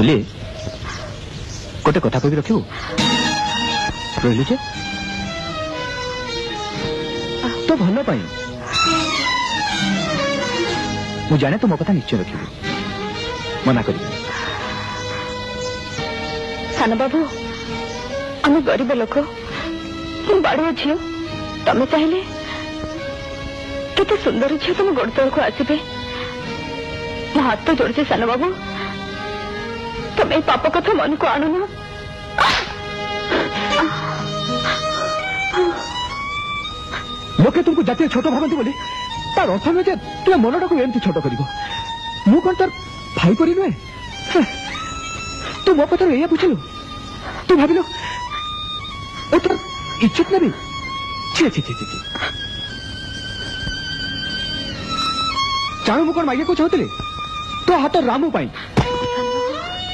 मल्ली गोटे कथा कह रखू रही जे तो भल पाई मु जाने तो मो कथा निश्चय रखी मना कर सान बाबू आम गरीब लोक बाड़ुआ झील तमें चाहिए केते सुंदर झील तुम गोड़ तौर को आसबे मो हाथ तो जोड़े सान बाबू तुम पाप कथा मन को आणुन लोके तुमको जाते छोट भावती बोली तार अर्थ नुहे तुम मन टाक एमती छोट कर मु कौन तार भाई परी नुहे तू मो कथा या बुझलु तू भाविलु तोर इज्जत नेबी छी छी छी छी जाणु मु कौन मागे को चाहूली तो हाथ रामू पाई